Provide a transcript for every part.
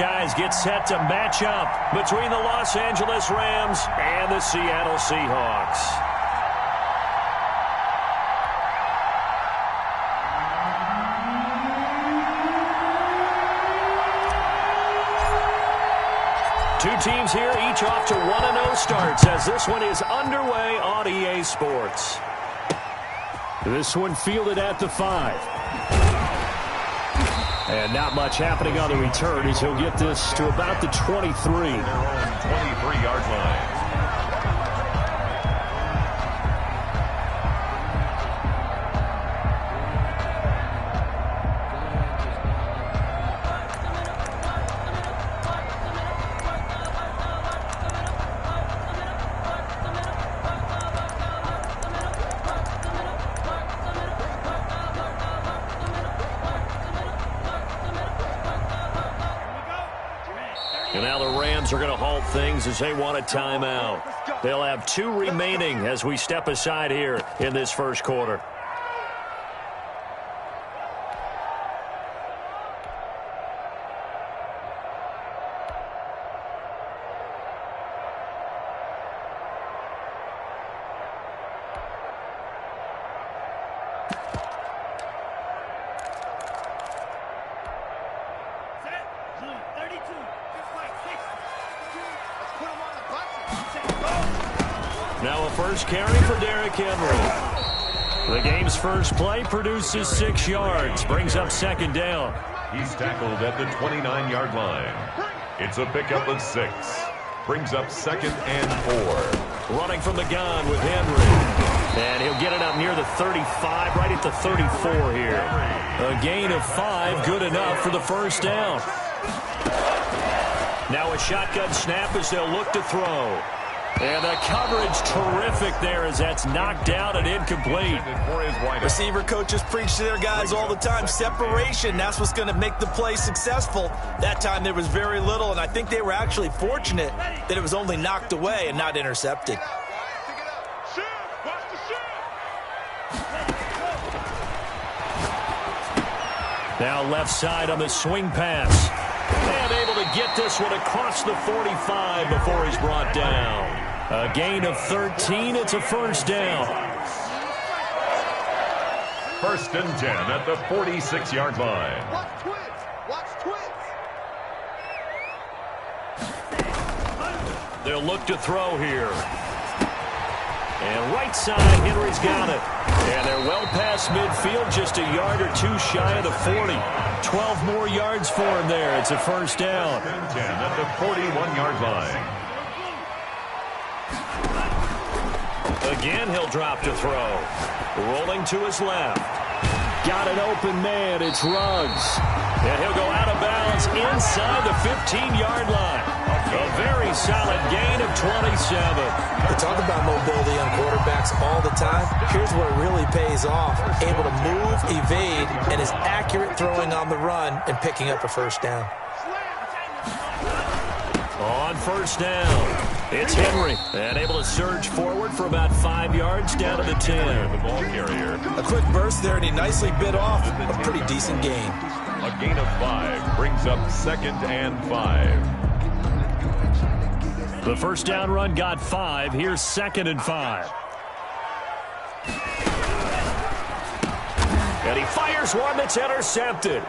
guys, get set to match up between the Los Angeles Rams and the Seattle Seahawks. Two teams here, each off to 1-0 starts as this one is underway on EA Sports. This one fielded at the 5. And not much happening on the return as he'll get this to about the 23. Their own 23-yard line. And now the Rams are going to halt things as they want a timeout. They'll have 2 remaining as we step aside here in this first quarter. Now a first carry for Derrick Henry. The game's first play produces 6 yards, brings up second down. He's tackled at the 29-yard line. It's a pickup of 6. Brings up second and 4. Running from the gun with Henry. And he'll get it up near the 35, right at the 34 here. A gain of 5, good enough for the first down. Now a shotgun snap as they'll look to throw. And the coverage terrific there as that's knocked down and incomplete. Receiver coaches preach to their guys all the time. Separation, that's what's going to make the play successful. That time there was very little, and I think they were actually fortunate that it was only knocked away and not intercepted. Now left side on the swing pass. And able to get this one across the 45 before he's brought down. A gain of 13. It's a first down. First and 10 at the 46-yard line. Watch twins. Watch twins. They'll look to throw here. And right side, Henry's got it. And they're well past midfield, just a yard or 2 shy of the 40. 12 more yards for him there. It's a first down. First and 10 at the 41-yard line. Again, he'll drop to throw. Rolling to his left. Got an open man. It's Ruggs. And he'll go out of bounds inside the 15-yard line. A very solid gain of 27. We talk about mobility on quarterbacks all the time. Here's where it really pays off. Able to move, evade, and is accurate throwing on the run and picking up a first down. On first down, it's Henry. And able to surge forward for about 5 yards down to the 10. The ball carrier. A quick burst there, and he nicely bit off a pretty decent gain. A gain of 5 brings up second and 5. The first down run got 5. Here's second and 5. And he fires one that's intercepted.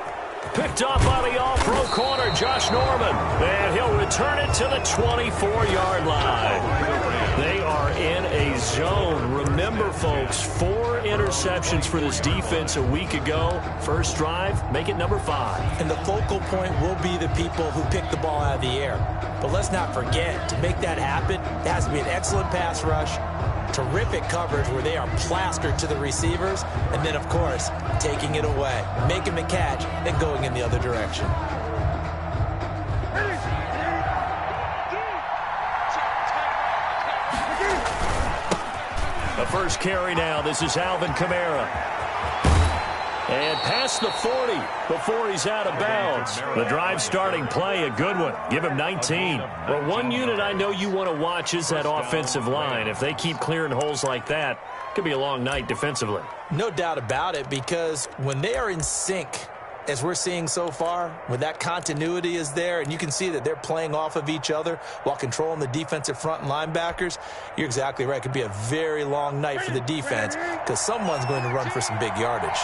Picked off by the all-pro corner, Josh Norman. And he'll return it to the 24-yard line. They are in a zone. Remember, folks, 4 interceptions for this defense a week ago. First drive, make it number 5. And the focal point will be the people who pick the ball out of the air. But let's not forget, to make that happen, there has to be an excellent pass rush, terrific coverage where they are plastered to the receivers, and then, of course, taking it away, making the catch, and going in the other direction. The first carry now. This is Alvin Kamara. And past the 40 before he's out of bounds. The drive starting play, a good one. Give him 19. Well, one unit I know you want to watch is that offensive line. If they keep clearing holes like that, it could be a long night defensively. No doubt about it, because when they are in sync, as we're seeing so far, when that continuity is there and you can see that they're playing off of each other while controlling the defensive front and linebackers, you're exactly right. It could be a very long night for the defense because someone's going to run for some big yardage.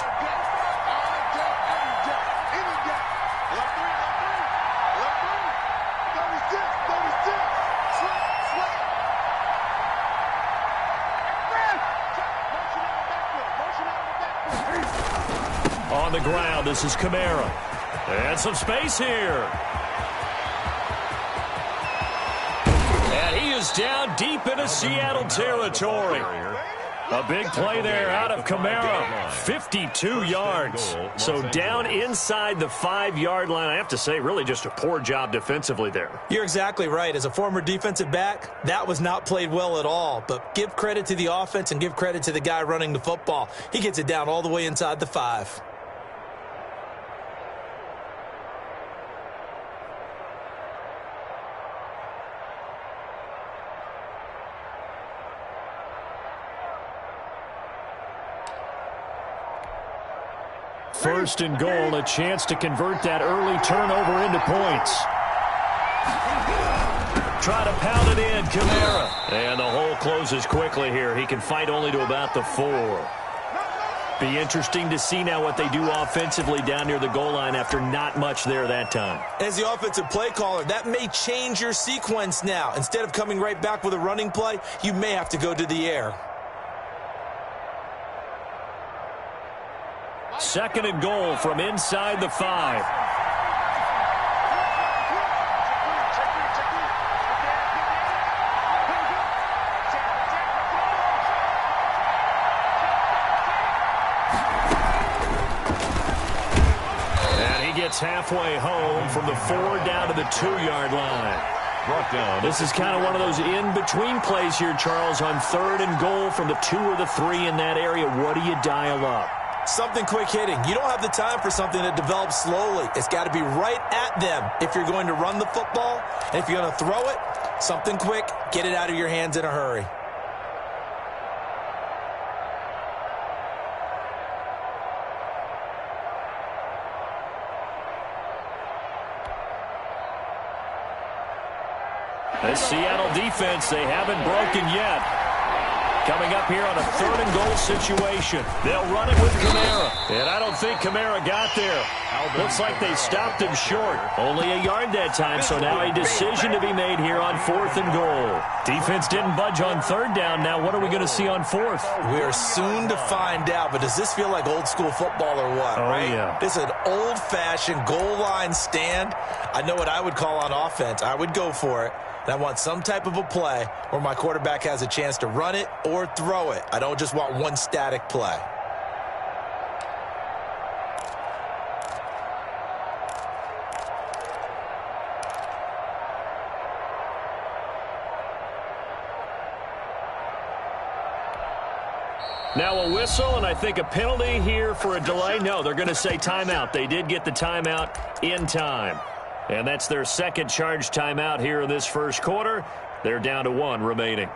On the ground, this is Kamara. And some space here. And he is down deep into Seattle territory. A big play there out of Kamara. 52 yards. So down inside the 5-yard line. I have to say, really just a poor job defensively there. You're exactly right. As a former defensive back, that was not played well at all. But give credit to the offense and give credit to the guy running the football. He gets it down all the way inside the 5. First and goal, a chance to convert that early turnover into points. Try to pound it in, Kamara. And the hole closes quickly here. He can fight only to about the 4. Be interesting to see now what they do offensively down near the goal line after not much there that time. As the offensive play caller, that may change your sequence now. Instead of coming right back with a running play, you may have to go to the air. Second and goal from inside the 5. And he gets halfway home from the 4 down to the 2-yard line. Brought down. This is kind of one of those in-between plays here, Charles, on 3rd and goal from the 2 or the 3 in that area. What do you dial up? Something quick hitting. You don't have the time for something that develops slowly. It's got to be right at them if you're going to run the football. And if you're going to throw it, something quick, get it out of your hands in a hurry. The Seattle defense, they haven't broken yet. Coming up here on a 3rd and goal situation. They'll run it with Kamara. And I don't think Kamara got there. Looks like they stopped him short. Only a yard that time, so now a decision to be made here on 4th and goal. Defense didn't budge on 3rd down. Now what are we going to see on 4th? We are soon to find out, but does this feel like old school football or what? Oh, right? yeah. This is an old-fashioned goal line stand. I know what I would call on offense. I would go for it. And I want some type of a play where my quarterback has a chance to run it or throw it. I don't just want one static play. Now a whistle and I think a penalty here for a delay. No, they're going to say timeout. They did get the timeout in time. And that's their second charge timeout here in this first quarter. They're down to 1 remaining.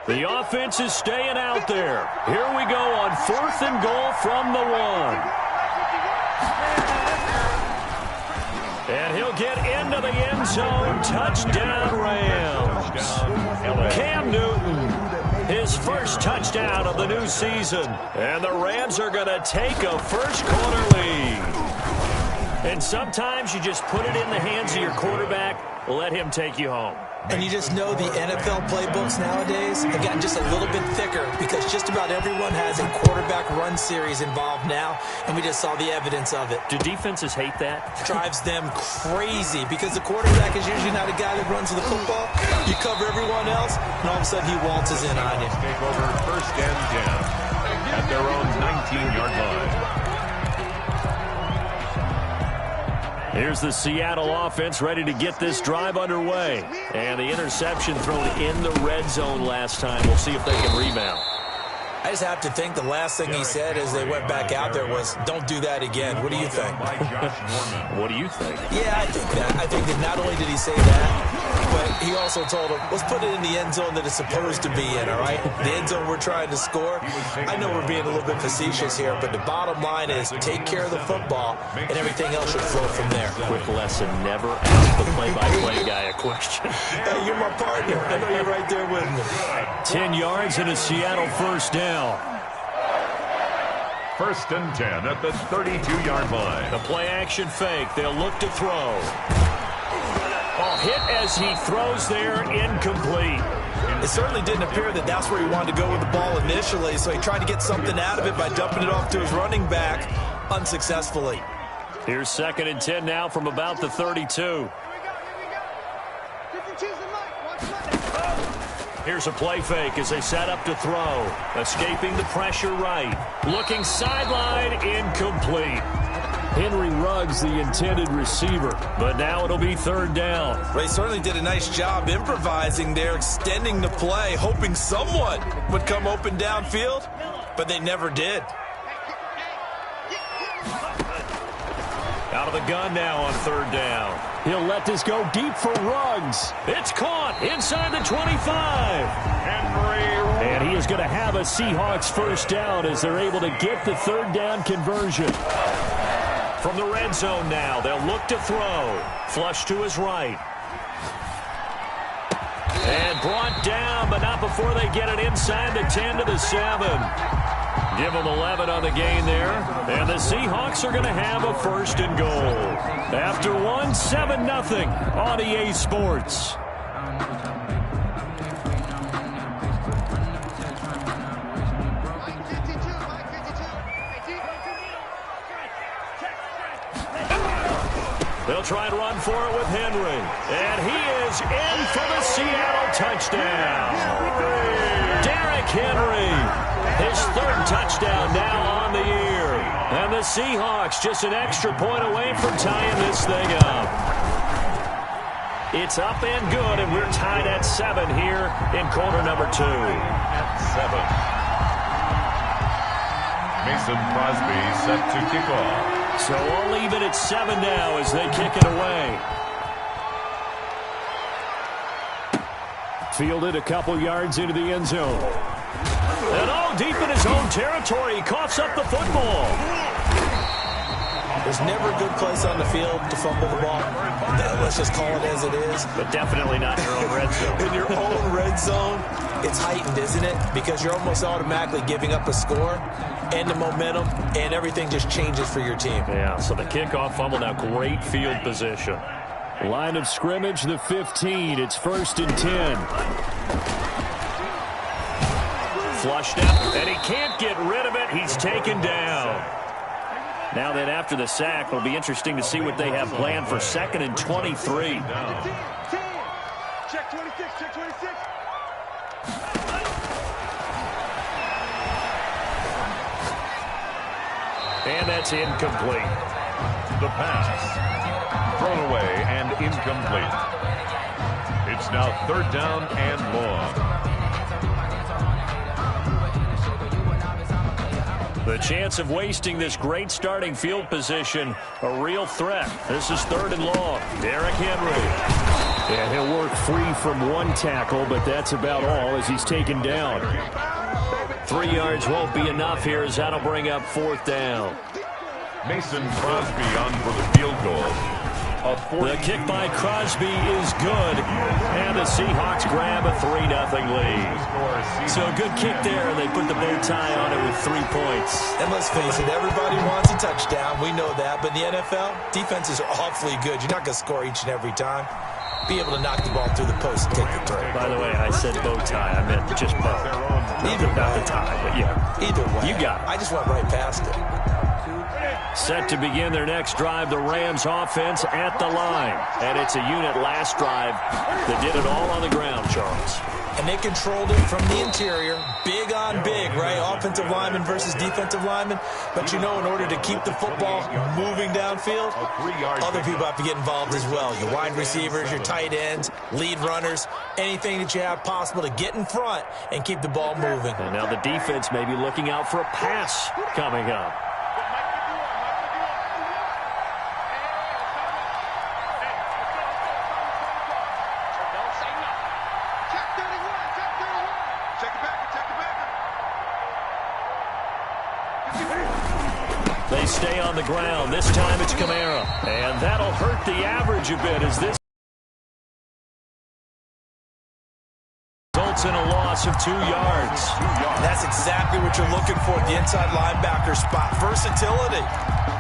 The offense is staying out there. Here we go on 4th and goal from the 1. And he'll get into the end zone. Touchdown, Rams. Cam Newton, his first touchdown of the new season. And the Rams are going to take a first-quarter lead. And sometimes you just put it in the hands of your quarterback, let him take you home. And you just know the NFL playbooks nowadays have gotten just a little bit thicker because just about everyone has a quarterback run series involved now, and we just saw the evidence of it. Do defenses hate that? Drives them crazy because the quarterback is usually not a guy that runs the football. You cover everyone else, and all of a sudden he waltzes in on you. Take over 1st and 10 at their own 19-yard line. Here's the Seattle offense ready to get this drive underway. And the interception thrown in the red zone last time. We'll see if they can rebound. I just have to think the last thing he said as they went back out there was, don't do that again. What do you think? What do you think? Yeah, I think that. I think that not only did he say that, but he also told him, let's put it in the end zone that it's supposed to be in, all right? The end zone we're trying to score. I know we're being a little bit facetious here, but the bottom line is take care of the football, and everything else should flow from there. Quick lesson, never ask the play-by-play guy a question. Hey, you're my partner. I know you're right there with me. 10 yards and a Seattle first down. First and 10 at the 32-yard line. The play-action fake. They'll look to throw. Hit as he throws there, incomplete. It certainly didn't appear that that's where he wanted to go with the ball initially, so he tried to get something out of it by dumping it off to his running back unsuccessfully. Here's second and 10 now from about the 32. Here's a play fake as they set up to throw. Escaping the pressure right. Looking sideline, incomplete. Henry Ruggs, the intended receiver, but now it'll be third down. They certainly did a nice job improvising there, extending the play, hoping someone would come open downfield, but they never did. Out of the gun now on third down. He'll let this go deep for Ruggs. It's caught inside the 25. And he is going to have a Seahawks first down as they're able to get the third down conversion. From the red zone now, they'll look to throw. Flush to his right. And brought down, but not before they get it inside the 10 to the 7. Give them 11 on the gain there. And the Seahawks are going to have a first and goal. After one, 7-0 on EA Sports. They'll try and run for it with Henry. And he is in for the Seattle touchdown. Derrick Henry, his third touchdown now on the year. And the Seahawks just an extra point away from tying this thing up. It's up and good, and we're tied at 7 here in quarter number 2. At 7. Mason Crosby set to kick off. So all even at 7 now as they kick it away. Fielded a couple yards into the end zone. And all deep in his own territory. He coughs up the football. There's never a good place on the field to fumble the ball. Let's just call it as it is. But definitely not in your own red zone. In your own red zone, it's heightened, isn't it? Because you're almost automatically giving up a score and the momentum, and everything just changes for your team. Yeah, so the kickoff fumble now, great field position. Line of scrimmage, the 15. It's first and 10. Flushed up, and he can't get rid of it. He's taken down. Now then, after the sack, it'll be interesting to see what they have planned for second and 23. Check 26, check 26. And that's incomplete. The pass. Thrown away and incomplete. It's now third down and long. The chance of wasting this great starting field position, a real threat. This is third and long. Derrick Henry. And he'll work free from one tackle, but that's about all as he's taken down. 3 yards won't be enough here as that'll bring up fourth down. Mason Crosby on for the field goal. The kick by Crosby is good, and the Seahawks grab a 3-0 lead. So a good kick there, and they put the bow tie on it with 3 points. And let's face it, everybody wants a touchdown. We know that. But in the NFL, defenses are awfully good. You're not going to score each and every time. Be able to knock the ball through the post and take the throw. By the way, I said bow tie. I meant just bow. Either not way. the tie, but yeah. Either way. You got it. I just went right past it. Set to begin their next drive, the Rams offense at the line. And it's a unit last drive that did it all on the ground, Charles. And they controlled it from the interior, big on big, right? Offensive lineman versus defensive lineman. But you know, in order to keep the football moving downfield, other people have to get involved as well. Your wide receivers, your tight ends, lead runners, anything that you have possible to get in front and keep the ball moving. And now the defense may be looking out for a pass coming up. They stay on the ground. This time it's Kamara. And that'll hurt the average a bit as this results in a loss of 2 yards. That's exactly what you're looking for at the inside linebacker spot. Versatility.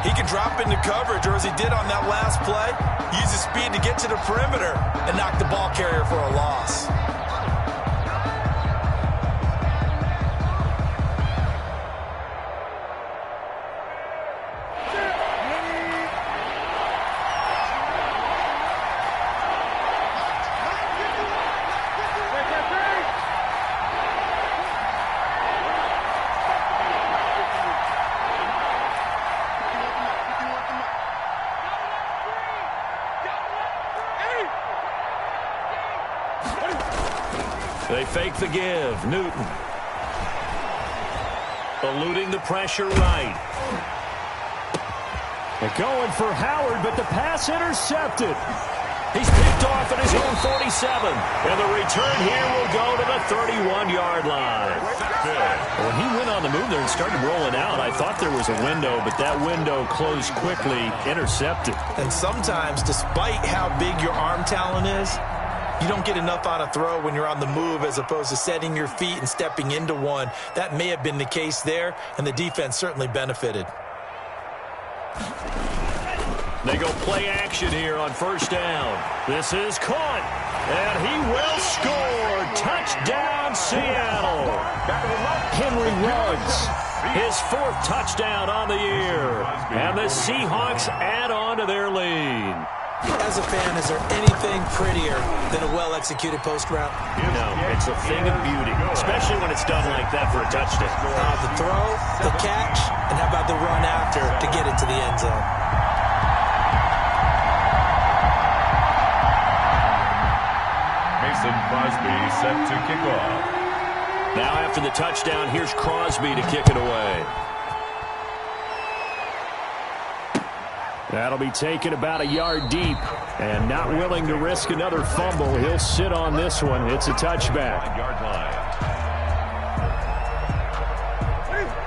He can drop into coverage, or as he did on that last play, use his speed to get to the perimeter and knock the ball carrier for a loss. They fake the give. Newton. Eluding the pressure right. They're going for Howard, but the pass intercepted. He's picked off at his own 47. And the return here will go to the 31-yard line. When he went on the move there and started rolling out, I thought there was a window, but that window closed quickly, intercepted. And sometimes, despite how big your arm talent is, you don't get enough on a throw when you're on the move as opposed to setting your feet and stepping into one. That may have been the case there, and the defense certainly benefited. They go play action here on first down. This is caught, and he will score. Touchdown, Seattle. Henry Ruggs, his 4th touchdown on the year. And the Seahawks add on to their lead. As a fan, is there anything prettier than a well-executed post route? No, it's a thing of beauty, especially when it's done like that for a touchdown. The throw, the catch, and how about the run after to get it to the end zone? Mason Crosby set to kick off. Now after the touchdown, here's Crosby to kick it away. That'll be taken about a yard deep, and not willing to risk another fumble. He'll sit on this one. It's a touchback.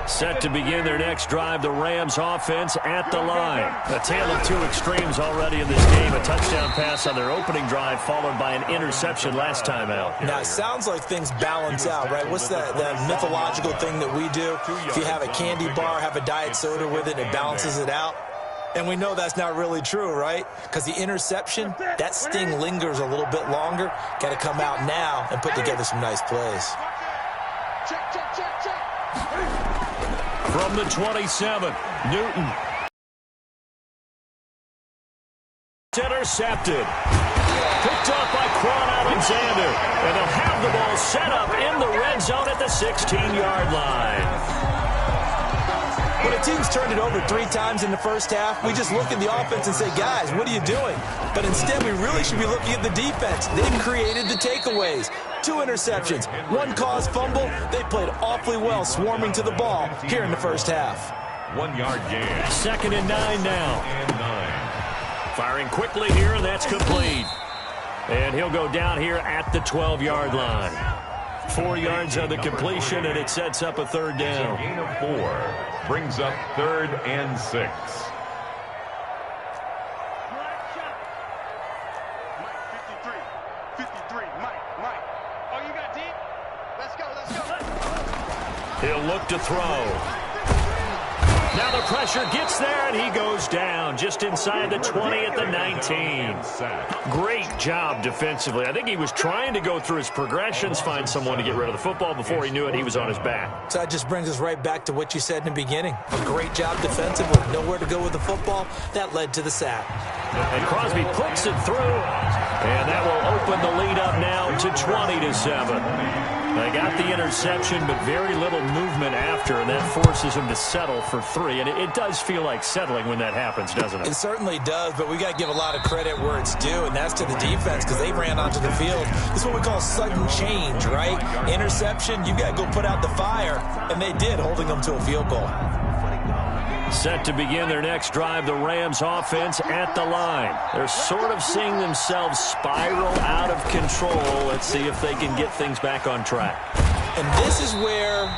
Set to begin their next drive, the Rams offense at the line. A tale of 2 extremes already in this game. A touchdown pass on their opening drive, followed by an interception last time out. Now, it sounds like things balance out, right? What's that mythological thing that we do? If you have a candy bar, have a diet soda with it, it balances it out. And we know that's not really true, right? Because the interception, that sting lingers a little bit longer. Got to come out now and put together some nice plays. From the 27, Newton. Intercepted. Picked up by Quan Alexander. And they'll have the ball set up in the red zone at the 16-yard line. When a team's turned it over 3 times in the first half, we just look at the offense and say, guys, what are you doing? But instead, we really should be looking at the defense. They've created the takeaways. 2 interceptions, 1 caused fumble. They played awfully well swarming to the ball here in the first half. 1-yard gain. 2nd and 9 now. And 9. Firing quickly here, and that's complete. And he'll go down here at the 12-yard line. 4 yards on the completion, and it sets up a 3rd down. A gain of 4 brings up 3rd and 6. He'll look to throw. Now the pressure gets there, and he goes down just inside the 20 at the 19. Great job defensively. I think he was trying to go through his progressions, find someone to get rid of the football. Before he knew it, he was on his back. So that just brings us right back to what you said in the beginning. A great job defensively. Nowhere to go with the football. That led to the sack. And Crosby puts it through, and that will open the lead up now to 20-7. They got the interception, but very little movement after, and that forces him to settle for 3. And it does feel like settling when that happens, doesn't it? It certainly does, but we got to give a lot of credit where it's due, and that's to the defense because they ran onto the field. This is what we call sudden change, right? Interception, you got to go put out the fire, and they did, holding them to a field goal. Set to begin their next drive, the Rams offense at the line. They're sort of seeing themselves spiral out of control. Let's see if they can get things back on track. And this is where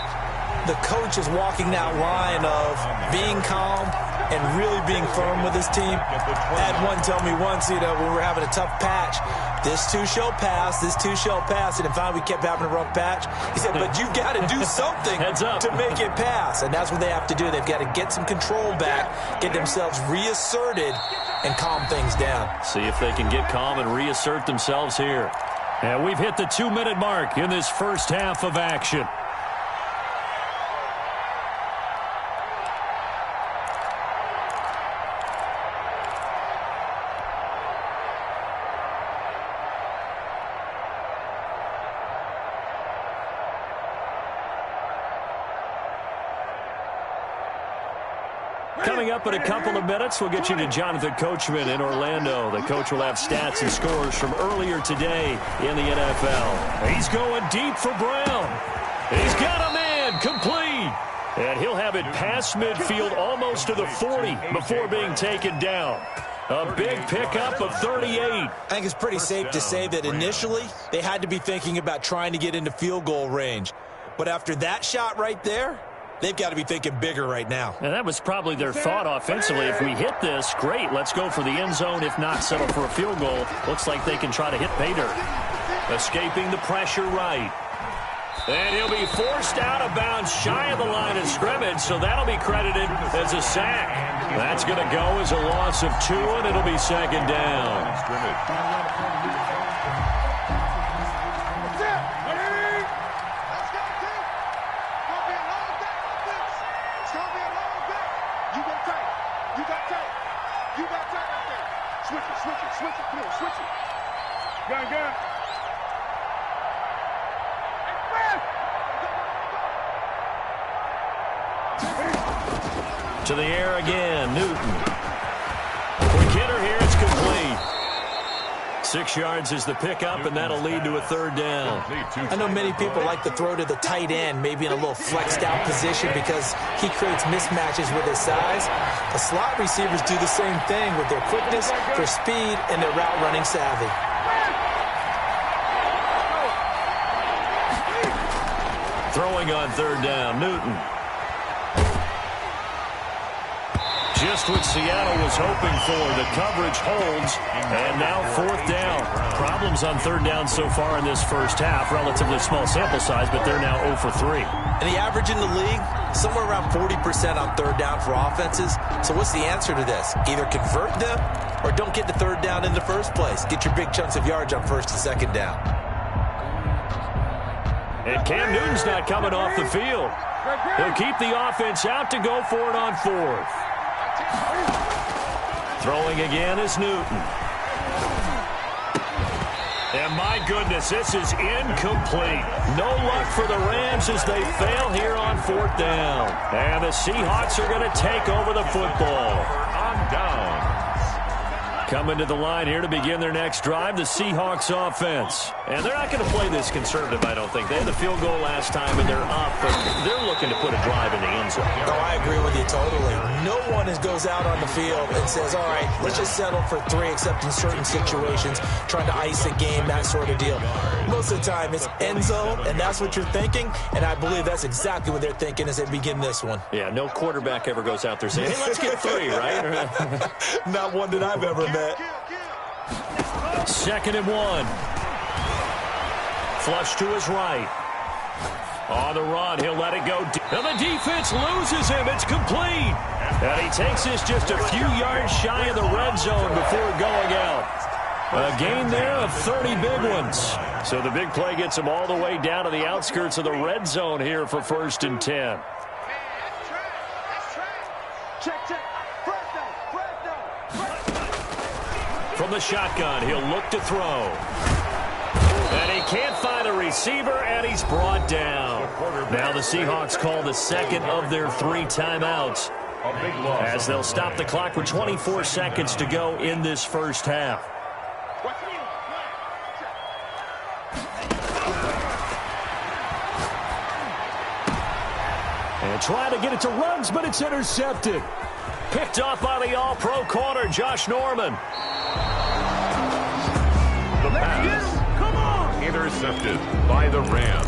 the coach is walking that line of being calm and really being firm with his team. I had one tell me once, when we were having a tough patch, this too shall pass, this too shall pass. And finally we kept having a rough patch. He said, but you've got to do something to make it pass. And that's what they have to do. They've got to get some control back, get themselves reasserted, and calm things down. See if they can get calm and reassert themselves here. And we've hit the 2-minute mark in this first half of action. Coming up in a couple of minutes, we'll get you to Jonathan Coachman in Orlando. The coach will have stats and scores from earlier today in the NFL. He's going deep for Brown. He's got a man complete. And he'll have it past midfield almost to the 40 before being taken down. A big pickup of 38. I think it's pretty safe to say that initially they had to be thinking about trying to get into field goal range. But after that shot right there, they've got to be thinking bigger right now. And that was probably their thought offensively. If we hit this, great. Let's go for the end zone. If not, settle for a field goal. Looks like they can try to hit pay dirt. Escaping the pressure right. And he'll be forced out of bounds shy of the line of scrimmage, so that'll be credited as a sack. That's going to go as a loss of 2, and it'll be second down. To the air again, Newton. Quick hitter here, it's complete. 6 yards is the pickup, and that'll lead to a third down. I know many people like to throw to the tight end, maybe in a little flexed out position because he creates mismatches with his size. The slot receivers do the same thing with their quickness, their speed, and their route running savvy. Throwing on third down, Newton. Just what Seattle was hoping for. The coverage holds, and now fourth down. Problems on third down so far in this first half. Relatively small sample size, but they're now 0 for 3. And the average in the league, somewhere around 40% on third down for offenses. So what's the answer to this? Either convert them or don't get the third down in the first place. Get your big chunks of yards on first and second down. And Cam Newton's not coming off the field. He'll keep the offense out to go for it on fourth. Throwing again is Newton. And my goodness, this is incomplete. No luck for the Rams as they fail here on fourth down. And the Seahawks are going to take over the football. On down. Coming to the line here to begin their next drive, the Seahawks offense. And they're not going to play this conservative, I don't think. They had the field goal last time, and they're up, but they're looking to put a drive in the end zone. No, I agree with you totally. No one goes out on the field and says, all right, let's just settle for 3, except in certain situations, trying to ice a game, that sort of deal. Most of the time, it's end zone, and that's what you're thinking, and I believe that's exactly what they're thinking as they begin this one. Yeah, no quarterback ever goes out there saying, hey, let's get 3, right? Not one that I've ever met. 2nd and 1. Flush to his right. On the run, he'll let it go. And the defense loses him. It's complete. And he takes this just a few yards shy of the red zone before going out. A gain there of 30 big ones. So the big play gets him all the way down to the outskirts of the red zone here for 1st and 10. From the shotgun, he'll look to throw. And he can't find a receiver, and he's brought down. Now the Seahawks call the second of their 3 timeouts, as they'll stop the clock with 24 seconds to go in this first half. And trying to get it to Ruggs, but it's intercepted. Picked off by the all-pro corner, Josh Norman. The pass. Intercepted by the Rams.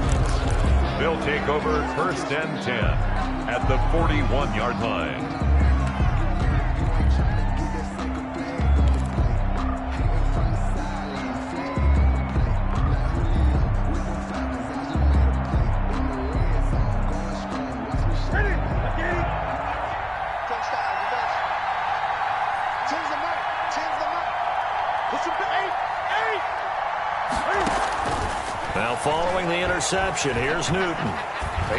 They'll take over 1st and 10 at the 41-yard line. Now following the interception, here's Newton.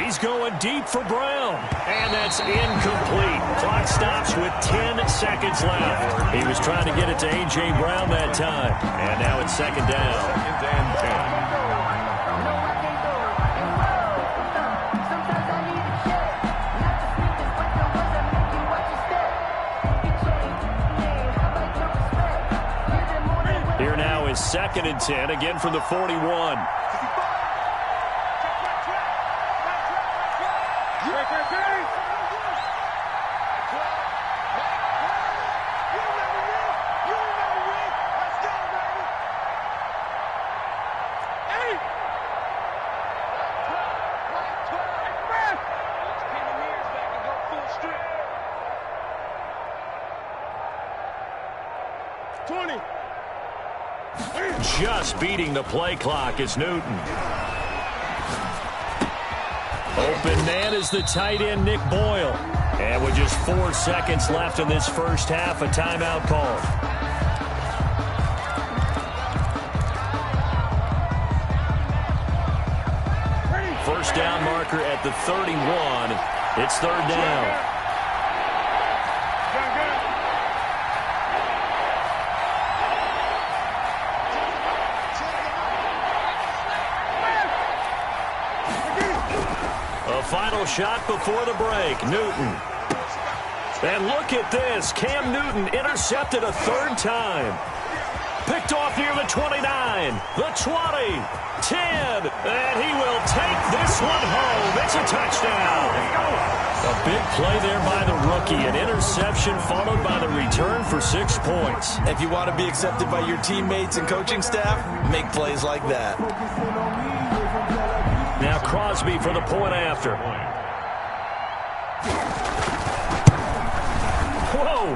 He's going deep for Brown. And that's incomplete. Clock stops with 10 seconds left. He was trying to get it to A.J. Brown that time. And now it's 2nd down. 2nd and 10. Here now is 2nd and 10, again from the 41. Just beating the play clock is Newton. Open man is the tight end, Nick Boyle. And with just 4 seconds left in this first half, a timeout called. First down marker at the 31. It's 3rd down. Final shot before the break. Newton. And look at this. Cam Newton intercepted a 3rd time. Picked off near the 29, the 20, 10. And he will take this one home. It's a touchdown. A big play there by the rookie. An interception followed by the return for 6 points. If you want to be accepted by your teammates and coaching staff, make plays like that. Now Crosby for the point after. Whoa!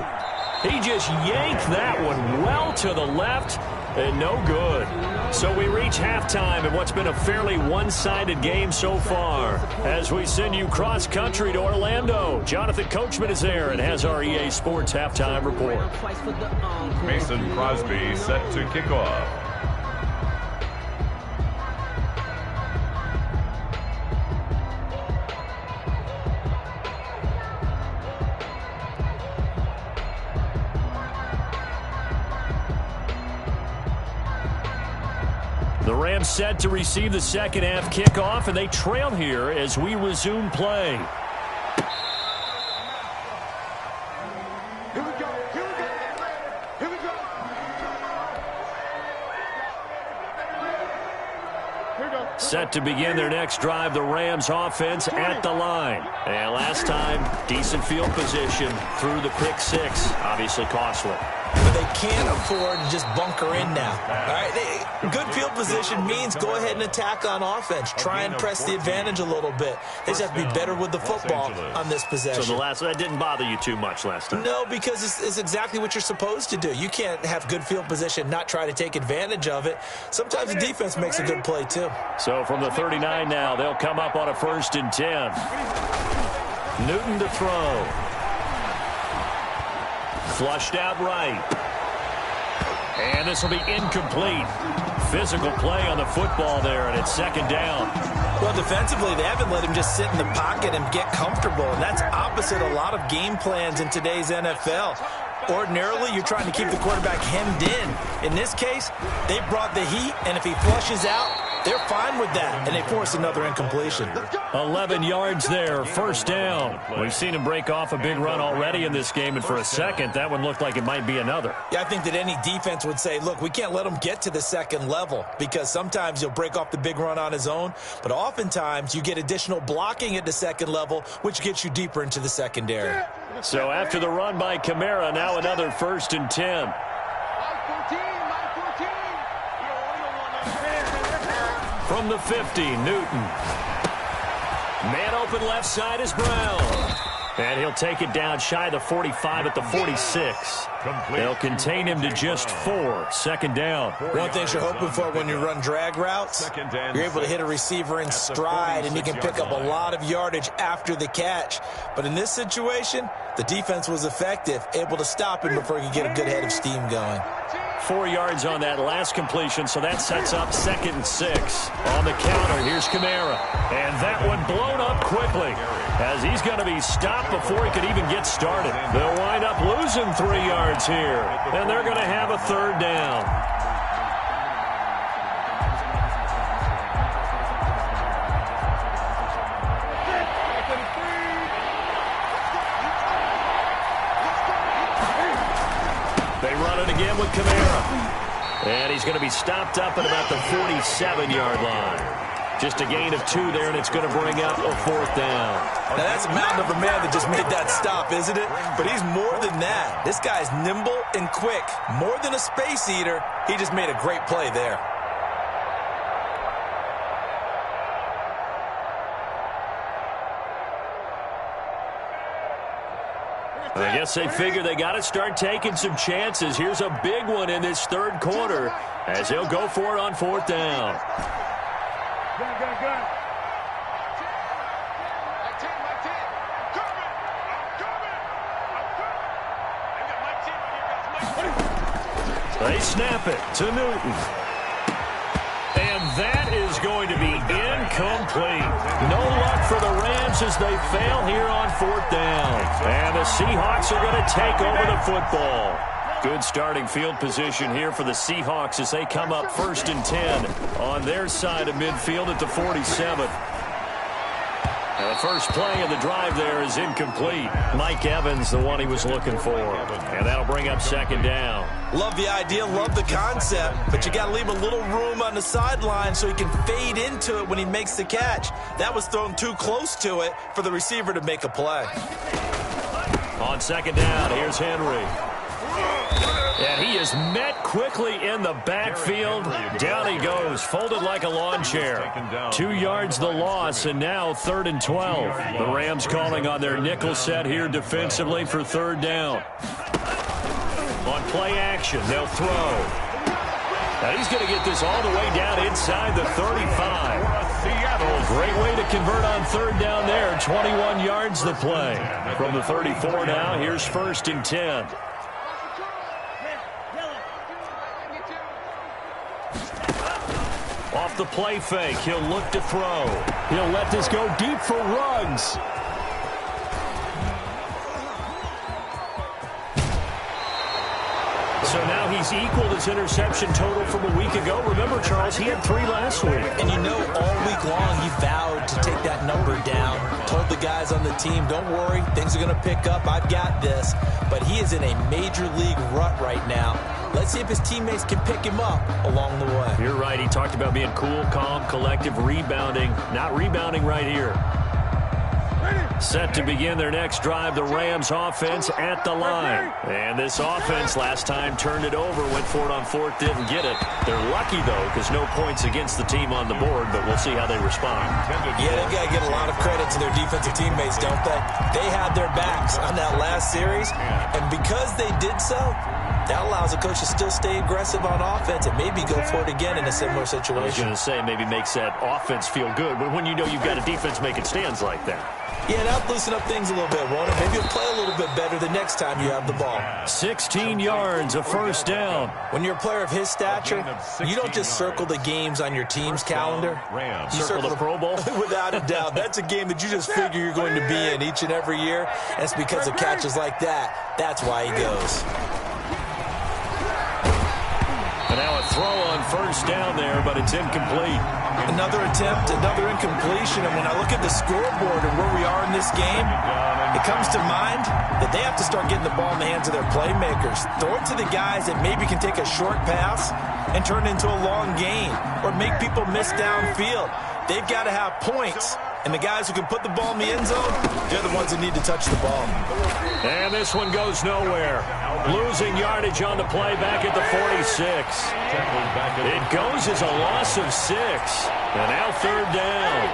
He just yanked that one well to the left, and no good. So we reach halftime in what's been a fairly one-sided game so far. As we send you cross-country to Orlando, Jonathan Coachman is there and has our EA Sports halftime report. Mason Crosby set to kick off. The Rams set to receive the second half kickoff, and they trail here as we resume play. Here we go. Here we go. Here we go. Here we go. Set to begin their next drive, the Rams offense at the line. And last time, decent field position through the pick 6, obviously costly. but they can't afford to just bunker in now. All right, good field position means go ahead and attack on offense. Try and press the advantage a little bit. They just have to be better with the football on this possession. So that didn't bother you too much last time? No, because it's exactly what you're supposed to do. You can't have good field position, not try to take advantage of it. Sometimes the defense makes a good play, too. So from the 39 now, they'll come up on a 1st and 10. Newton to throw. Flushed out right. And this will be incomplete. Physical play on the football there, and it's 2nd down. Well, defensively, they haven't let him just sit in the pocket and get comfortable, and that's opposite a lot of game plans in today's NFL. Ordinarily, you're trying to keep the quarterback hemmed in. In this case, they brought the heat, and if he flushes out, they're fine with that, and they force another incompletion. 11 yards there, 1st down. We've seen him break off a big run already in this game, and for a second, that one looked like it might be another. Yeah, I think that any defense would say, look, we can't let him get to the 2nd level, because sometimes he'll break off the big run on his own, but oftentimes you get additional blocking at the 2nd level, which gets you deeper into the secondary. So after the run by Kamara, now another 1st and 10. From the 50, Newton. Man open left side is Brown. And he'll take it down shy of the 45 at the 46. They'll contain him to just 4. 2nd down. One thing you're hoping for when you run drag routes, you're able to hit a receiver in stride, and you can pick up a lot of yardage after the catch. But in this situation, the defense was effective, able to stop him before he could get a good head of steam going. 4 yards on that last completion, so that sets up 2nd and 6. On the counter, here's Kamara. And that one blown up quickly as he's going to be stopped before he could even get started. They'll wind up losing 3 yards here, and they're going to have a 3rd down. They run it again with Kamara. And he's going to be stopped up at about the 47-yard line. Just a gain of 2 there, and it's going to bring up a 4th down. Now, that's a mountain of a man that just made that stop, isn't it? But he's more than that. This guy's nimble and quick. More than a space eater, he just made a great play there. I guess they figure they got to start taking some chances. Here's a big one in this 3rd quarter as he'll go for it on 4th down. They snap it to Newton. And that is going to be incomplete. No luck for the Rams as they fail here on 4th down. And the Seahawks are going to take over the football. Good starting field position here for the Seahawks as they come up 1st and 10 on their side of midfield at the 47. And the first play of the drive there is incomplete. Mike Evans, the one he was looking for. And that'll bring up 2nd down. Love the idea, love the concept, but you got to leave a little room on the sideline so he can fade into it when he makes the catch. That was thrown too close to it for the receiver to make a play. On 2nd down, here's Henry. And he is met quickly in the backfield. Down he goes, folded like a lawn chair. 2 yards the loss, and now 3rd and 12. The Rams calling on their nickel set here defensively for 3rd down. On play action, they'll throw. Now he's going to get this all the way down inside the 35. Great way to convert on 3rd down there. 21 yards the play. From the 34 now, here's 1st and 10. Off the play fake, he'll look to throw. He'll let this go deep for Ruggs. So now he's equaled his interception total from a week ago. Remember, Charles, he had 3 last week. And you know, all week long he vowed to take that number down. Told the guys on the team, don't worry, things are going to pick up. I've got this. But he is in a major league rut right now. Let's see if his teammates can pick him up along the way. You're right. He talked about being cool, calm, collective, rebounding. Not rebounding right here. Ready? Set to begin their next drive, the Rams offense at the line. And this offense last time turned it over, went for it on fourth, didn't get it. They're lucky, though, because no points against the team on the board, but we'll see how they respond. Yeah, they've got to get a lot of credit to their defensive teammates, don't they? They had their backs on that last series, and because they did so, that allows the coach to still stay aggressive on offense and maybe go for it again in a similar situation. I was going to say, maybe makes that offense feel good, but when you know you've got a defense making stands like that. Yeah, that'll loosen up things a little bit, won't it? Maybe you'll play a little bit better the next time you have the ball. 16 yards, a first down. When you're a player of his stature, you don't just circle the games on your team's calendar. You circle the Pro Bowl? Without a doubt. That's a game that you just figure you're going to be in each and every year. And it's because of catches like that. That's why he goes. And now a throw on first down there, but it's incomplete. Another attempt, another incompletion. And when I look at the scoreboard and where we are in this game, it comes to mind that they have to start getting the ball in the hands of their playmakers. Throw it to the guys that maybe can take a short pass and turn it into a long gain or make people miss downfield. They've got to have points. And the guys who can put the ball in the end zone, they're the ones that need to touch the ball. And this one goes nowhere. Losing yardage on the play back at the 46. It goes as a loss of 6. And now third down.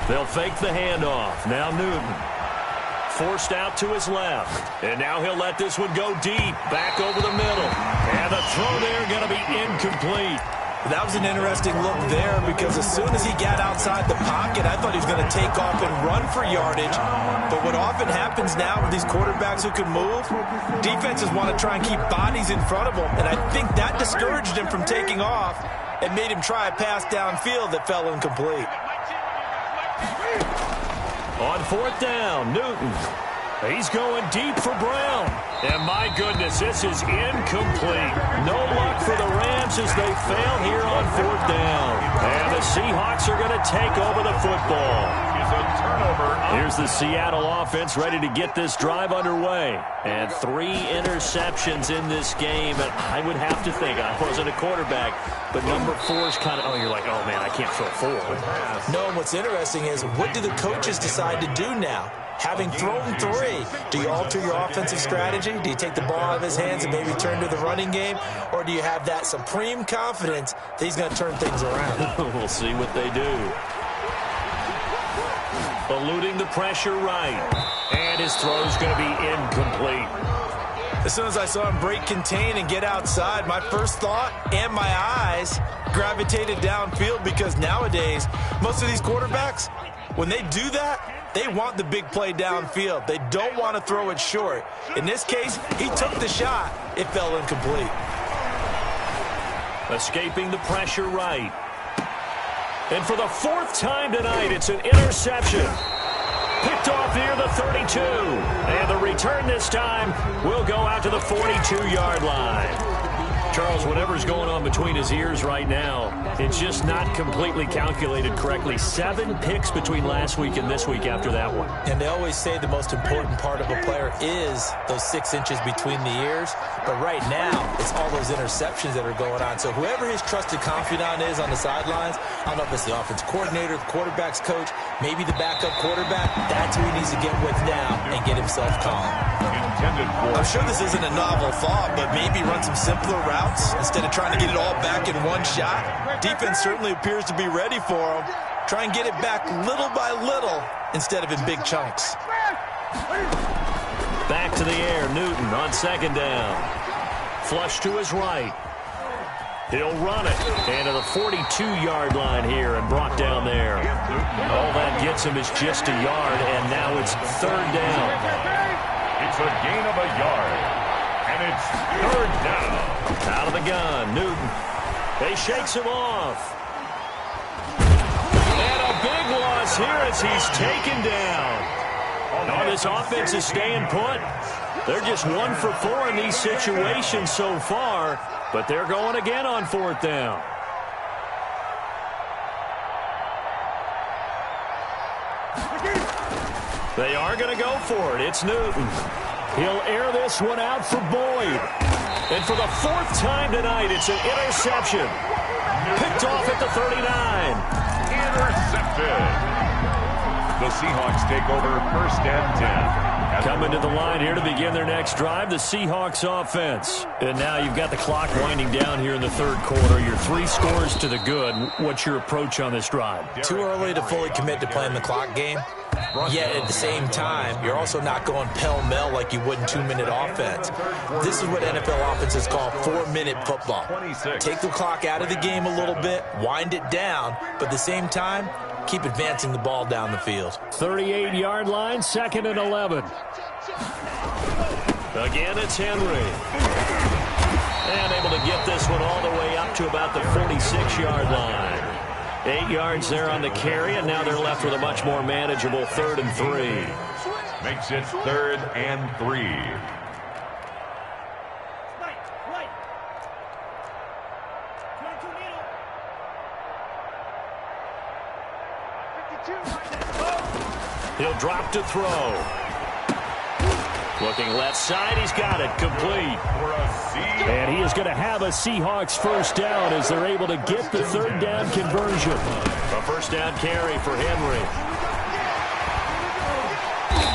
They'll fake the handoff. Now Newton. Forced out to his left. And now he'll let this one go deep. Back over the middle. And the throw there going to be incomplete. That was an interesting look there because as soon as he got outside the pocket, I thought he was going to take off and run for yardage. But what often happens now with these quarterbacks who can move, defenses want to try and keep bodies in front of them. And I think that discouraged him from taking off and made him try a pass downfield that fell incomplete. On fourth down, Newton. He's going deep for Brown. And my goodness, this is incomplete. No luck for the Rams as they fail here on fourth down. And the Seahawks are going to take over the football. Here's the Seattle offense ready to get this drive underway. And 3 interceptions in this game. And I would have to think, I wasn't a quarterback, but number 4 is kind of, oh, you're like, oh, man, I can't throw 4. No, and what's interesting is what do the coaches decide to do now? Having thrown 3, do you alter your offensive strategy? Do you take the ball out of his hands and maybe turn to the running game? Or do you have that supreme confidence that he's going to turn things around? We'll see what they do. Eluding the pressure right. And his throw's going to be incomplete. As soon as I saw him break contain and get outside, my first thought and my eyes gravitated downfield because nowadays, most of these quarterbacks, when they do that, they want the big play downfield. They don't want to throw it short. In this case, he took the shot. It fell incomplete. Escaping the pressure right. And for the 4th time tonight, it's an interception. Picked off near the 32. And the return this time will go out to the 42-yard line. Charles, whatever's going on between his ears right now, it's just not completely calculated correctly. 7 picks between last week and this week after that one. And they always say the most important part of a player is those 6 inches between the ears. But right now, it's all those interceptions that are going on. So whoever his trusted confidant is on the sidelines, I don't know if it's the offense coordinator, the quarterback's coach, maybe the backup quarterback, that's who he needs to get with now and get himself calm. I'm sure this isn't a novel thought, but maybe run some simpler routes instead of trying to get it all back in one shot. Defense certainly appears to be ready for him. Try and get it back little by little instead of in big chunks. Back to the air, Newton on second down. Flush to his right. He'll run it. And to the 42-yard line here and brought down there. All that gets him is just a yard, and now it's third down. It's a gain of a yard. And it's third down. Out of the gun, Newton. He shakes him off. And a big loss here as he's taken down. Oh, this offense is staying put. They're just 1 for 4 in these situations so far, but they're going again on fourth down. They are going to go for it. It's Newton. He'll air this one out for Boyd. And for the 4th time tonight, it's an interception. Picked off at the 39. Intercepted. The Seahawks take over first and 10. Coming to the line here to begin their next drive, the Seahawks offense. And now you've got the clock winding down here in the third quarter. You're 3 scores to the good. What's your approach on this drive? Too early to fully commit to playing the clock game. Yet at the same time, you're also not going pell-mell like you would in 2-minute offense. This is what NFL offenses call 4-minute football. Take the clock out of the game a little bit, wind it down, but at the same time, keep advancing the ball down the field. 38-yard line, 2nd and 11. Again, it's Henry. And able to get this one all the way up to about the 46-yard line. 8 yards there on the carry, and now they're left with a much more manageable 3rd and 3. Makes it 3rd and 3. He'll drop to throw. Looking left side, he's got it, complete. And he is going to have a Seahawks first down as they're able to get the 3rd down conversion. A first down carry for Henry.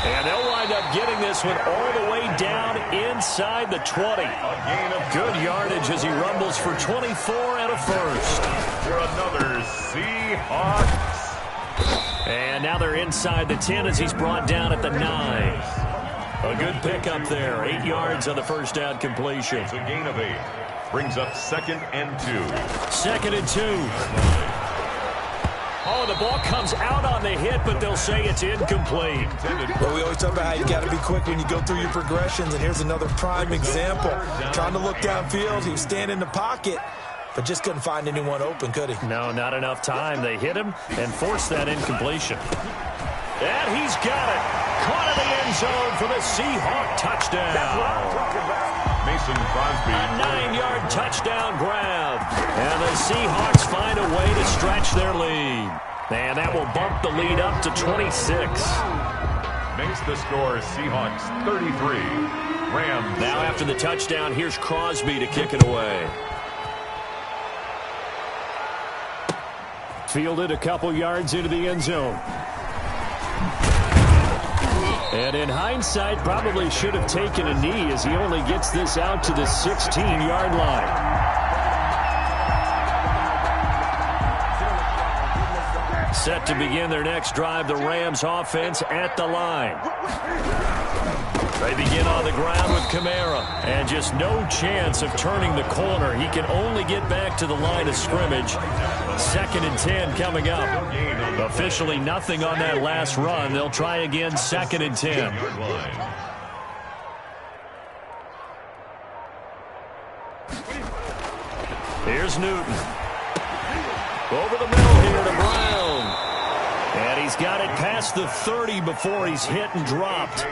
And they'll wind up getting this one all the way down inside the 20. A gain of good yardage as he rumbles for 24 and a first. For another Seahawks. And now they're inside the 10 as he's brought down at the 9. A good pickup there. 8 yards on the first down completion. It's a gain of 8. Brings up 2nd and 2. 2nd and 2. Oh, the ball comes out on the hit, but they'll say it's incomplete. Well, we always talk about how you got to be quick when you go through your progressions, and here's another prime example. Trying to look downfield, he was standing in the pocket, but just couldn't find anyone open, could he? No, not enough time. They hit him and forced that incompletion. And he's got it. Caught in the end zone for the Seahawk touchdown. That's what I'm talking about. Mason Crosby. A 9-yard touchdown grab. And the Seahawks find a way to stretch their lead. And that will bump the lead up to 26. Makes the score Seahawks 33. Rams. Now after the touchdown, here's Crosby to kick it away. Fielded a couple yards into the end zone. And in hindsight, probably should have taken a knee as he only gets this out to the 16-yard line. Set to begin their next drive, the Rams offense at the line. They begin on the ground with Kamara, and just no chance of turning the corner. He can only get back to the line of scrimmage. 2nd and 10 coming up. Officially nothing on that last run. They'll try again, 2nd and 10. Here's Newton. Over the middle here to Brown. And he's got it past the 30 before he's hit and dropped.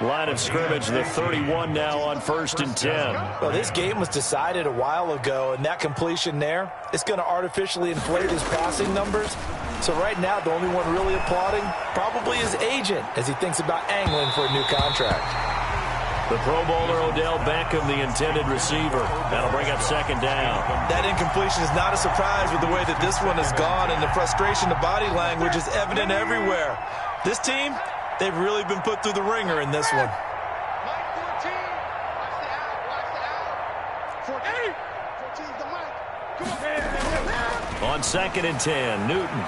Line of scrimmage, the 31 now on 1st and 10. Well, this game was decided a while ago, and that completion there, it's going to artificially inflate his passing numbers. So right now, the only one really applauding probably his agent as he thinks about angling for a new contract. The Pro Bowler Odell Beckham, the intended receiver. That'll bring up 2nd down. That incompletion is not a surprise with the way that this one has gone, and the frustration, the body language is evident everywhere. This team, they've really been put through the ringer in this one. On 2nd and 10, Newton.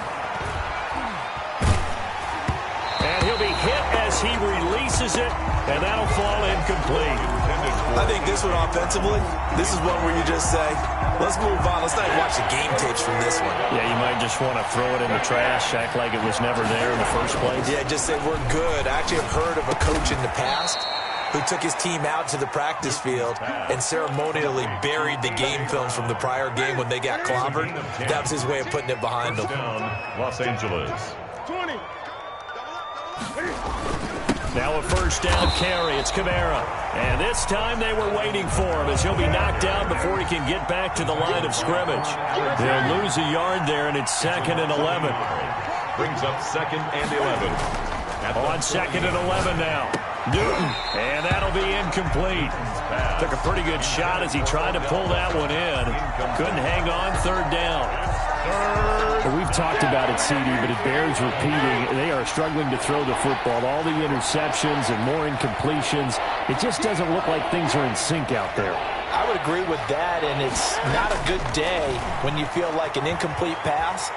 And he'll be hit as he releases it, and that'll fall incomplete. I think this one offensively, this is one where you just say, let's move on. Let's not even watch the game tapes from this one. Yeah, you might just want to throw it in the trash, act like it was never there in the first place. Yeah, just say we're good. I actually have heard of a coach in the past who took his team out to the practice field and ceremonially buried the game films from the prior game when they got clobbered. That was his way of putting it behind them. Los Angeles. 20. Now a first down carry. It's Kamara. And this time they were waiting for him as he'll be knocked down before he can get back to the line of scrimmage. They'll lose a yard there, and it's 2nd and 11. Brings up 2nd and 11. On 2nd and 11 now. Newton, and that'll be incomplete. Took a pretty good shot as he tried to pull that one in. Couldn't hang on, third down. Well, we've talked about it, CD, but it bears repeating. They are struggling to throw the football. All the interceptions and more incompletions. It just doesn't look like things are in sync out there. I would agree with that, and it's not a good day when you feel like an incomplete pass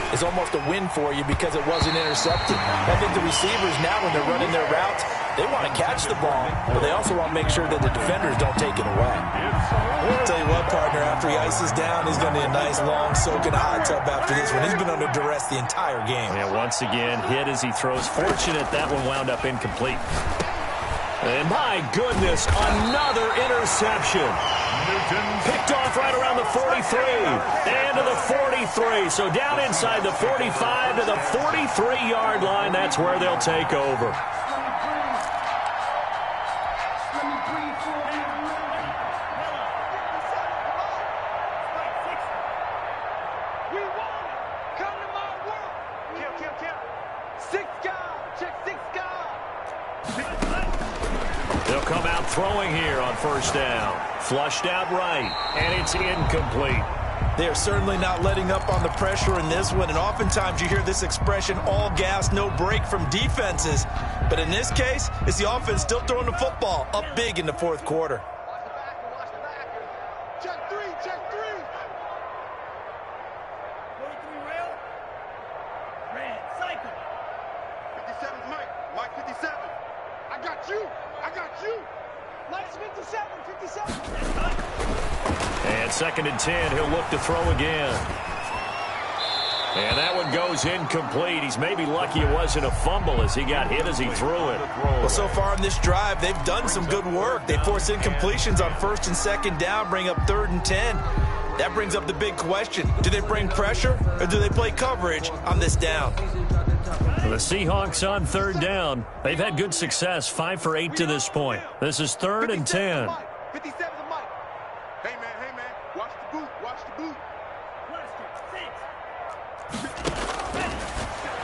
is almost a win for you because it wasn't intercepted. I think the receivers now, when they're running their routes, they want to catch the ball, but they also want to make sure that the defenders don't take it away. I'll tell you what, partner, after he ices down, he's going to need a nice, long soak in a hot tub after this one. He's been under duress the entire game. And once again, hit as he throws. Fortunate that one wound up incomplete. And my goodness, another interception. Picked off right around the 43 and to the 43. So down inside the 45 to the 43-yard line. That's where they'll take over. They'll come out throwing here on first down. Flushed out right, and it's incomplete. They're certainly not letting up on the pressure in this one, and oftentimes you hear this expression, all gas, no break from defenses. But in this case, it's the offense still throwing the football up big in the fourth quarter. Watch the back. Check three, check three. 43 rail. Red, cycle. 57's Mike. Mike 57. I got you. I got you. Mike's 57. 57. And second and 10, he'll look to throw again. And that one goes incomplete. He's maybe lucky it wasn't a fumble as he got hit as he threw it. Well, so far in this drive, they've done some good work. They force incompletions on first and second down, bring up third and 10. That brings up the big question. Do they bring pressure or do they play coverage on this down? The Seahawks on third down. They've had good success, 5 for 8 to this point. This is third and 10. 57 Mike. Hey, man, watch the boot, watch the boot.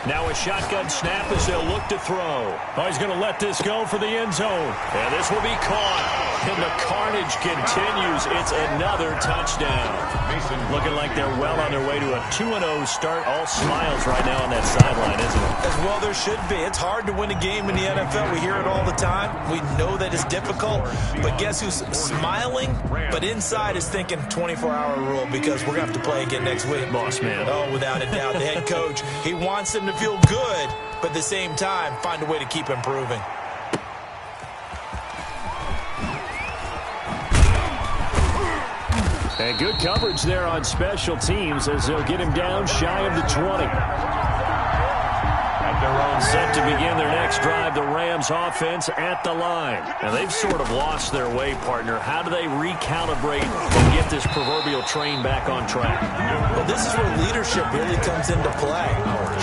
Now a shotgun snap as they'll look to throw. Oh, he's going to let this go for the end zone. And this will be caught. And the carnage continues. It's another touchdown. Looking like they're well on their way to a 2-0 start. All smiles right now on that sideline, isn't it? As well there should be. It's hard to win a game in the NFL. We hear it all the time. We know that it's difficult. But guess who's smiling? But inside is thinking 24-hour rule because we're going to have to play again next week. Boss man. Oh, without a doubt. The head coach, he wants them to feel good, but at the same time, find a way to keep improving. And good coverage there on special teams as they'll get him down shy of the 20. Set to begin their next drive, the Rams offense at the line. And they've sort of lost their way, partner. How do they recalibrate and get this proverbial train back on track? Well, this is where leadership really comes into play.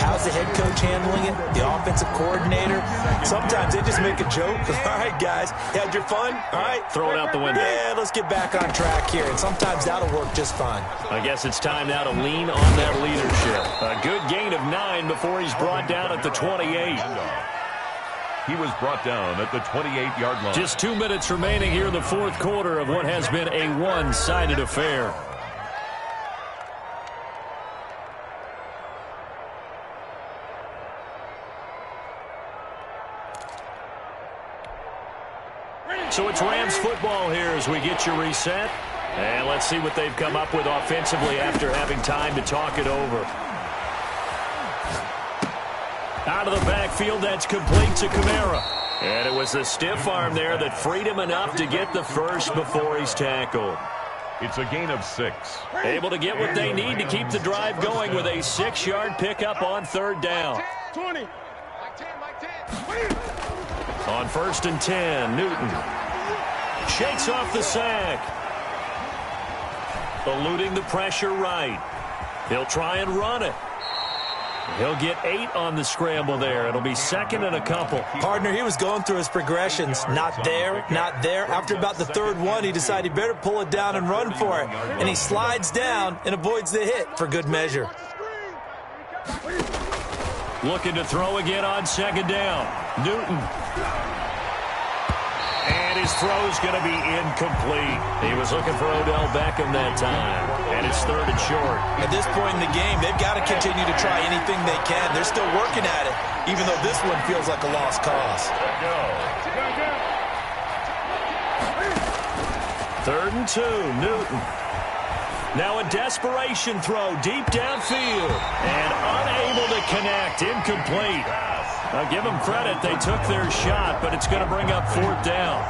How's the head coach handling it? The offensive coordinator? Sometimes they just make a joke. All right, guys, you had your fun? All right. Throw it out the window. Yeah, let's get back on track here. And sometimes that'll work just fine. I guess it's time now to lean on that leadership. A good gain of 9 before he's brought down at the 28. He was brought down at the 28-yard line. Just 2 minutes remaining here in the fourth quarter of what has been a one-sided affair. So it's Rams football here as we get you reset. And let's see what they've come up with offensively after having time to talk it over. Out of the backfield, that's complete to Kamara. And it was the stiff arm there that freed him enough to get the first before he's tackled. It's a gain of 6. Able to get what they need to keep the drive going with a 6-yard pickup on third down. 20. Mike 10. On first and 10, Newton shakes off the sack. Eluding the pressure right. He'll try and run it. He'll get 8 on the scramble there. It'll be second and a couple. Partner, he was going through his progressions. Not there, not there. After about the third one, he decided he better pull it down and run for it. And he slides down and avoids the hit for good measure. Looking to throw again on second down. Newton. his throw's going to be incomplete. He was looking for Odell Beckham that time, and it's 3rd and short. At this point in the game, they've got to continue to try anything they can. They're still working at it, even though this one feels like a lost cause. 3rd and 2, Newton. Now a desperation throw deep downfield, and unable to connect, incomplete. I'll give them credit. They took their shot, but it's going to bring up 4th down.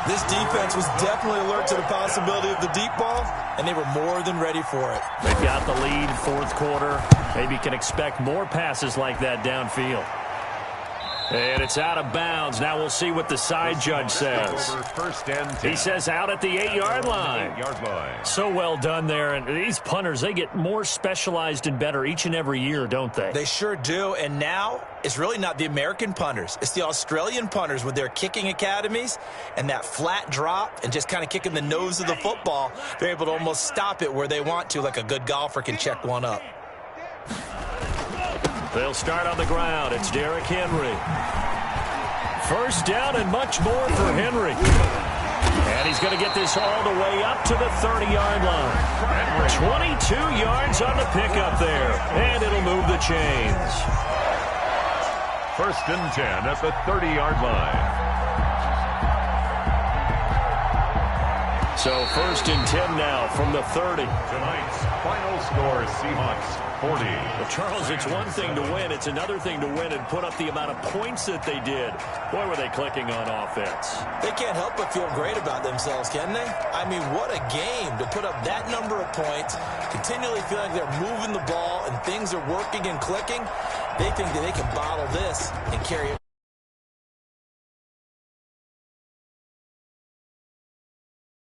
This defense was definitely alert to the possibility of the deep ball, and they were more than ready for it. They've got the lead, 4th quarter. Maybe can expect more passes like that downfield. And it's out of bounds. Now we'll see what the side judge says. He says out at the 8-yard line. So well done there. And these punters, they get more specialized and better each and every year, don't they? They sure do. And now it's really not the American punters. It's the Australian punters with their kicking academies and that flat drop and just kind of kicking the nose of the football. They're able to almost stop it where they want to, like a good golfer can check one up. They'll start on the ground. It's Derrick Henry. 1st down and much more for Henry. And he's going to get this all the way up to the 30-yard line. 22 yards on the pickup there. And it'll move the chains. 1st and 10 at the 30-yard line. So 1st and 10 now from the 30. Tonight's final score, Seahawks 40. Well, Charles, it's one thing to win. It's another thing to win and put up the amount of points that they did. Boy, were they clicking on offense. They can't help but feel great about themselves, can they? I mean, what a game to put up that number of points, continually feeling like they're moving the ball and things are working and clicking. They think that they can bottle this and carry it.